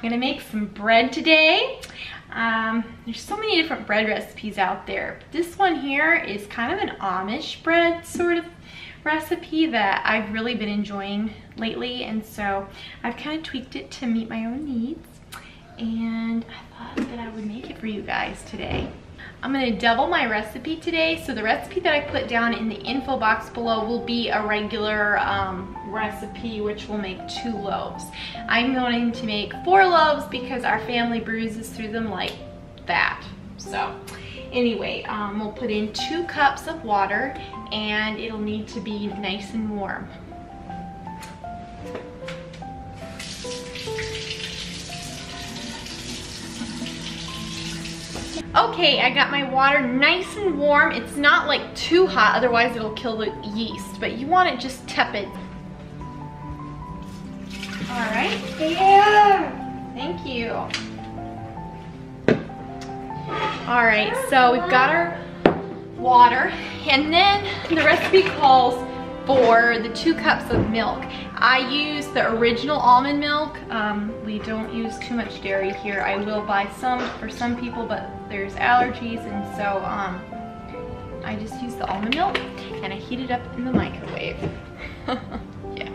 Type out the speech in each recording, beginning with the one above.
gonna make some bread today. There's so many different bread recipes out there. This one here is kind of an Amish bread sort of recipe that I've really been enjoying lately, and so I've kind of tweaked it to meet my own needs, and I thought that I would make it for you guys today. I'm gonna double my recipe today, so the recipe that I put down in the info box below will be a regular recipe, which will make 2 loaves. I'm going to make 4 loaves because our family bruises through them like that. So anyway, we'll put in 2 cups of water, and it'll need to be nice and warm. Okay, I got my water nice and warm. It's not like too hot, otherwise it'll kill the yeast, but you want it just tepid. All right. Yeah. Thank you. All right, so we've got our water, and then the recipe calls for the 2 cups of milk. I use the original almond milk. We don't use too much dairy here. I will buy some for some people, but there's allergies, and so I just use the almond milk, and I heat it up in the microwave. Yeah.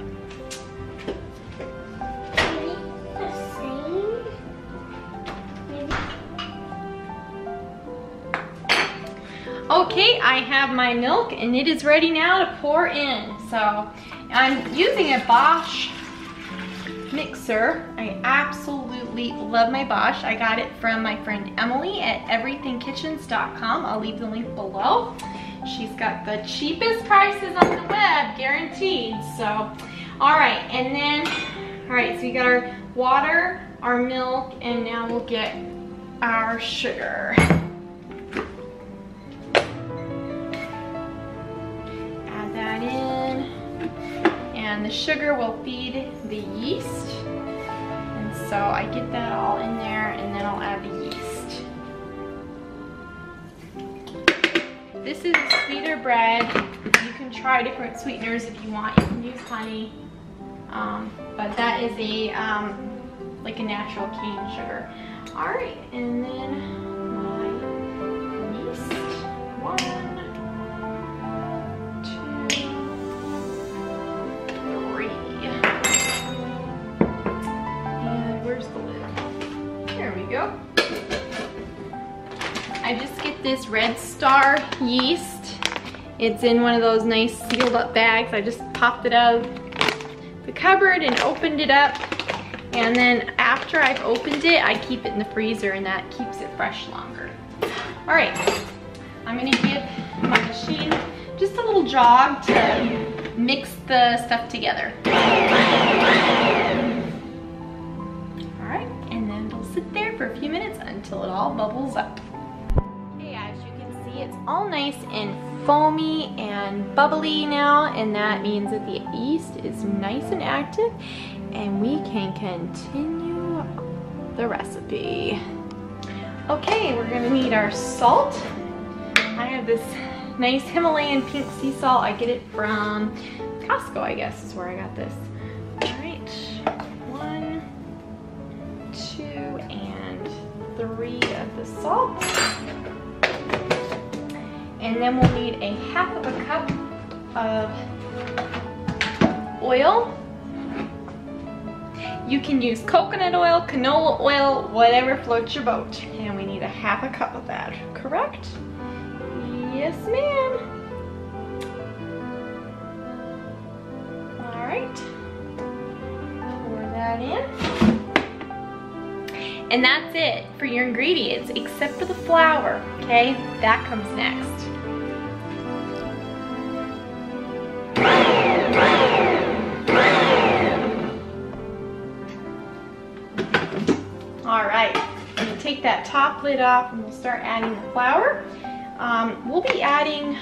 Okay, I have my milk, and it is ready now to pour in. So I'm using a Bosch mixer. I absolutely love my Bosch. I got it from my friend Emily at everythingkitchens.com. I'll leave the link below. She's got the cheapest prices on the web, guaranteed. So, all right, and then, all right, so you got our water, our milk, and now we'll get our sugar. Add that in, and the sugar will feed the yeast. And so I get that all in there, and then I'll add the yeast. This is a sweeter bread. You can try different sweeteners if you want. You can use honey, but that is a like a natural cane sugar. All right, and then my yeast. 1, 2, 3. And where's the lid? There we go. I just get this Red Star yeast. It's in one of those nice sealed up bags. I just popped it out of the cupboard and opened it up. And then after I've opened it, I keep it in the freezer, and that keeps it fresh longer. All right, I'm gonna give my machine just a little jog to mix the stuff together. All right, and then it'll sit there for a few minutes until it all bubbles up. Okay, as you can see, it's all nice and foamy and bubbly now, and that means that the yeast is nice and active, and we can continue the recipe. Okay, we're gonna need our salt. I have this nice Himalayan pink sea salt. I get it from Costco, I guess is where I got this. All right, 1, 2, and 3 of the salt. And then we'll need a 1/2 cup of oil. You can use coconut oil, canola oil, whatever floats your boat. And we need a 1/2 cup of that, correct? Yes, ma'am. All right, pour that in. And that's it for your ingredients, except for the flour, okay? That comes next. All right, I'm gonna take that top lid off, and we'll start adding the flour. We'll be adding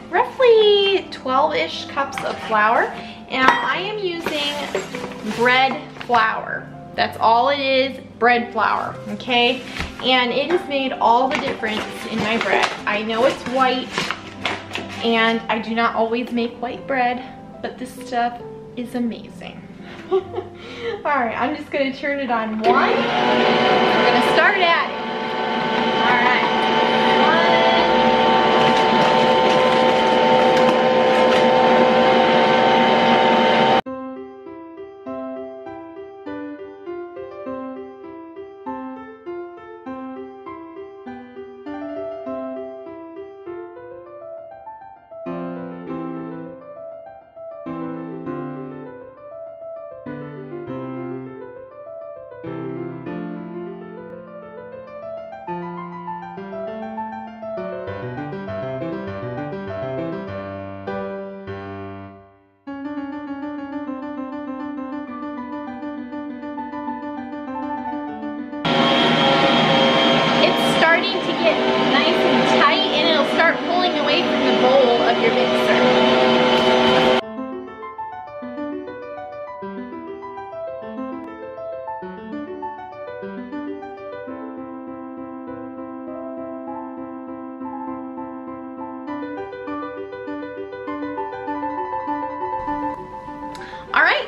roughly 12-ish cups of flour, and I am using bread flour. That's all it is, bread flour, okay? And it has made all the difference in my bread. I know it's white, and I do not always make white bread, but this stuff is amazing. All right, I'm just gonna turn it on 1. We're gonna start at it. All right, 1.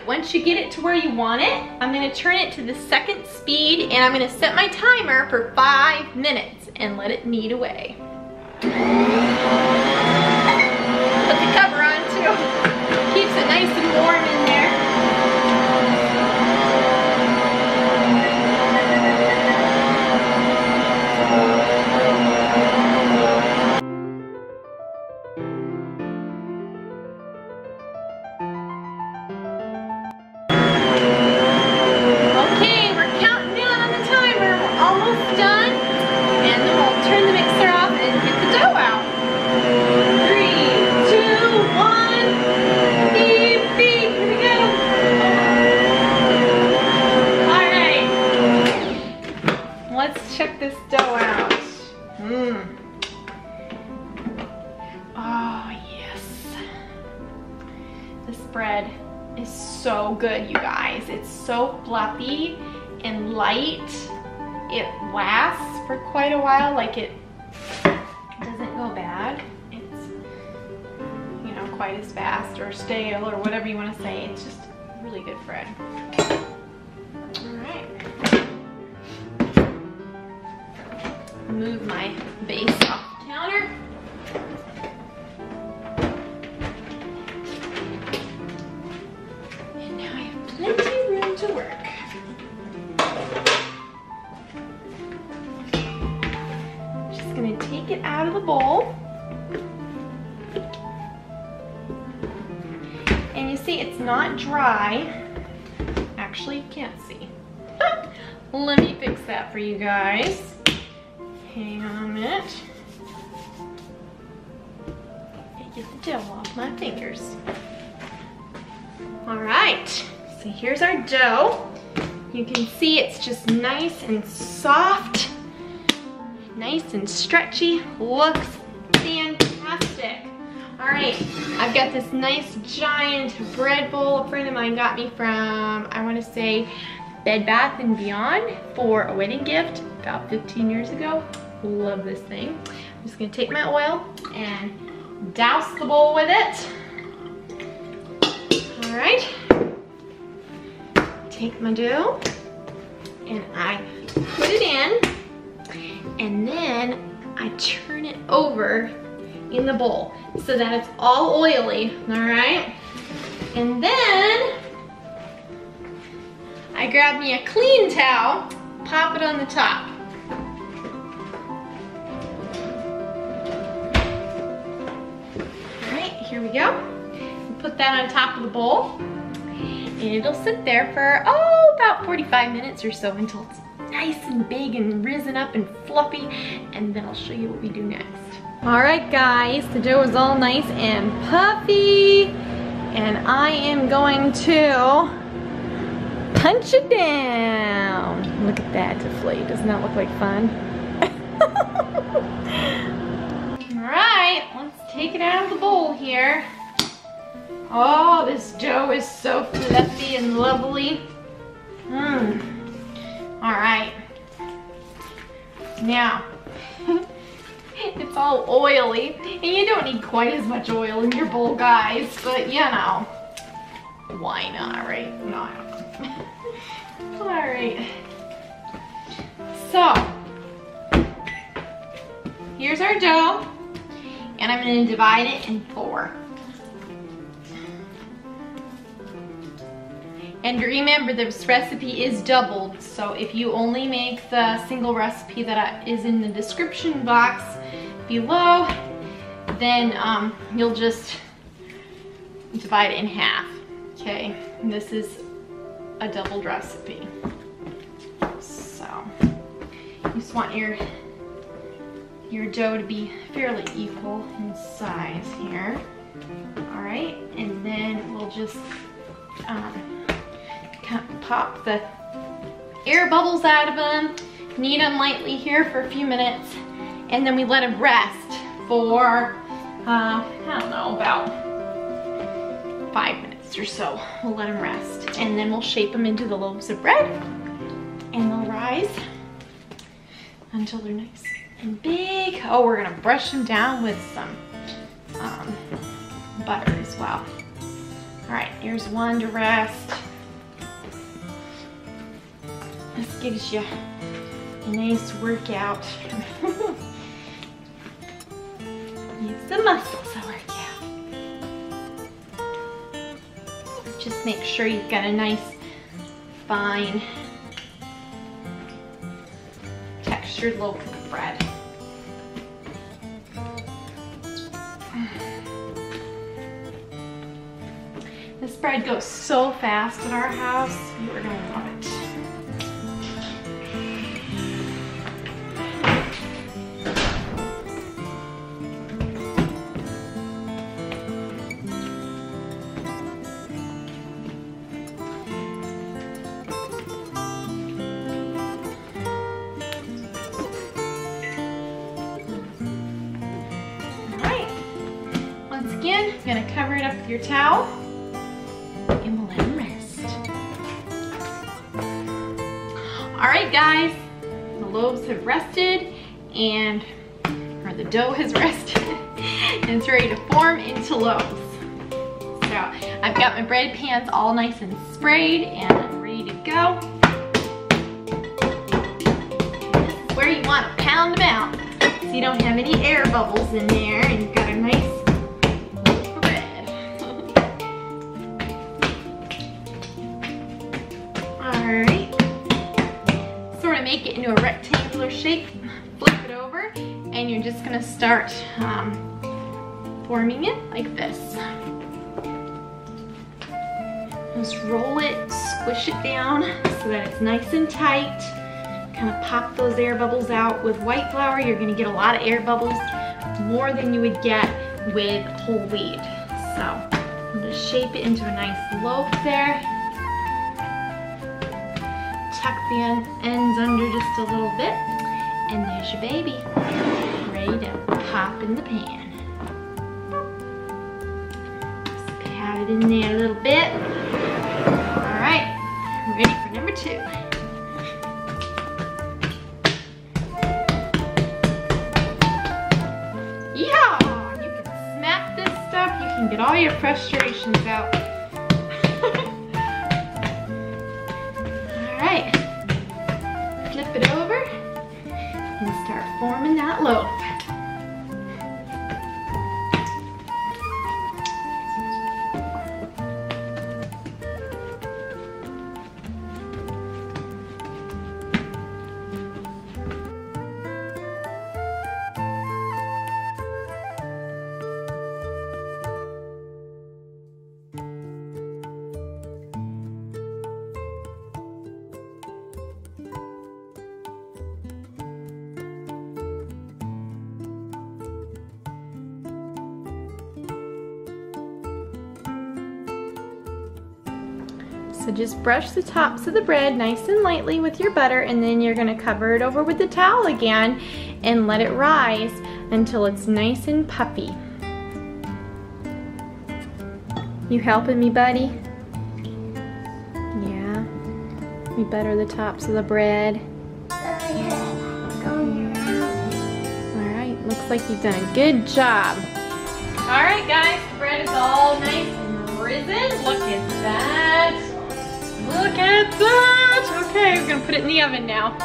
Once you get it to where you want it, I'm gonna turn it to the 2nd speed and I'm gonna set my timer for 5 minutes and let it knead away. Put the cover on too. Keeps it nice and warm in there. Check this dough out. Oh yes. This bread is so good, you guys. It's so fluffy and light. It lasts for quite a while, like it doesn't go bad. It's, you know, quite as fast or stale or whatever you want to say. It's just really good bread. Move my base off the counter. And now I have plenty of room to work. Just gonna take it out of the bowl. And you see it's not dry. Actually, you can't see. Let me fix that for you guys. Hang on a minute. And get the dough off my fingers. All right, so here's our dough. You can see it's just nice and soft, nice and stretchy. Looks fantastic. All right, I've got this nice giant bread bowl a friend of mine got me from, I want to say, Bed Bath & Beyond for a wedding gift about 15 years ago. Love this thing. I'm just gonna take my oil and douse the bowl with it. All right. Take my dough and I put it in and then I turn it over in the bowl so that it's all oily, all right? And then I grab me a clean towel, pop it on the top. All right, here we go. Put that on top of the bowl and it'll sit there for, about 45 minutes or so until it's nice and big and risen up and fluffy, and then I'll show you what we do next. All right, guys, the dough is all nice and puffy, and I am going to punch it down. Look at that deflate. Doesn't that look like fun? All right, let's take it out of the bowl here. Oh, this dough is so fluffy and lovely. All right. Now, it's all oily, and you don't need quite as much oil in your bowl, guys, but you know. Why not, right? No. All right. So, here's our dough, and I'm going to divide it in 4. And remember, this recipe is doubled, so if you only make the single recipe that is in the description box below, then you'll just divide it in half, okay? And this is a doubled recipe. So, you just want your dough to be fairly equal in size here. All right, and then we'll just pop the air bubbles out of them, knead them lightly here for a few minutes, and then we let them rest for, I don't know, about 5 minutes or so. We'll let them rest, and then we'll shape them into the loaves of bread, and they'll rise until they're nice and big. Oh, we're gonna brush them down with some butter as well. All right, here's one to rest. This gives you a nice workout. Gives the muscles a workout. Just make sure you've got a nice, fine, textured loaf of bread. This bread goes so fast at our house, you're gonna love it. Once again, I'm gonna cover it up with your towel and we'll let them rest. All right, guys, the loaves have rested or the dough has rested and it's ready to form into loaves. So I've got my bread pans all nice and sprayed and I'm ready to go. This is where you want to pound them out so you don't have any air bubbles in there and you've got a nice make it into a rectangular shape, flip it over, and you're just gonna start forming it like this. Just roll it, squish it down so that it's nice and tight. Kind of pop those air bubbles out. With white flour, you're gonna get a lot of air bubbles, more than you would get with whole wheat. So I'm gonna shape it into a nice loaf there. Tuck the ends under just a little bit, and there's your baby, ready to pop in the pan. Just pat it in there a little bit. All right, ready for number 2. Yeah, you can smack this stuff, you can get all your frustrations out. Alright, flip it over and start forming that loaf. So just brush the tops of the bread nice and lightly with your butter, and then you're gonna cover it over with the towel again and let it rise until it's nice and puffy. You helping me, buddy? Yeah. We butter the tops of the bread. Alright, looks like you've done a good job. Alright guys, the bread is all nice and risen risen. Look at that. Look at that. Okay, we're gonna put it in the oven now.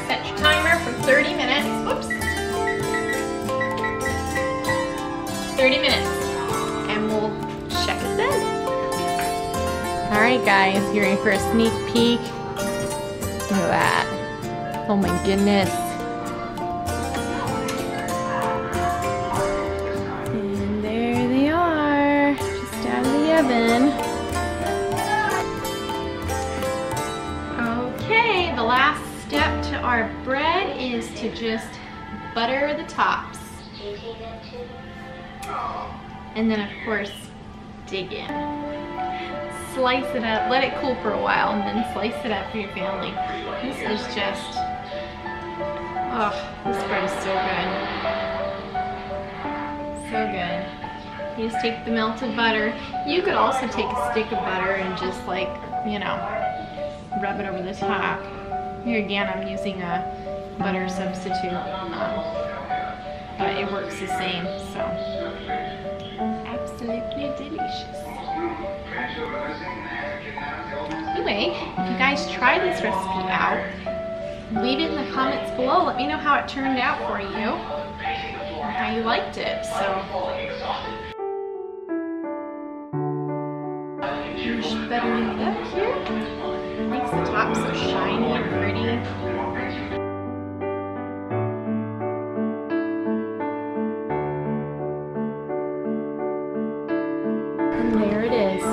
Set your timer for 30 minutes. Whoops. 30 minutes. And we'll check it then. Alright guys, you're in for a sneak peek. Look at that. Oh my goodness. And there they are, just out of the oven. Okay, the last step to our bread is to just butter the tops. And then of course, dig in. Slice it up, let it cool for a while, and then slice it up for your family. This is just, oh, this bread is so good. So good. You just take the melted butter. You could also take a stick of butter and just like, you know, rub it over the top. Here again, I'm using a butter substitute, but it works the same, so absolutely delicious. Anyway, if you guys try this recipe out, leave it in the comments below. Let me know how it turned out for you, or how you liked it. So, just buttering it up here. Makes the top so shiny and pretty. And there it is.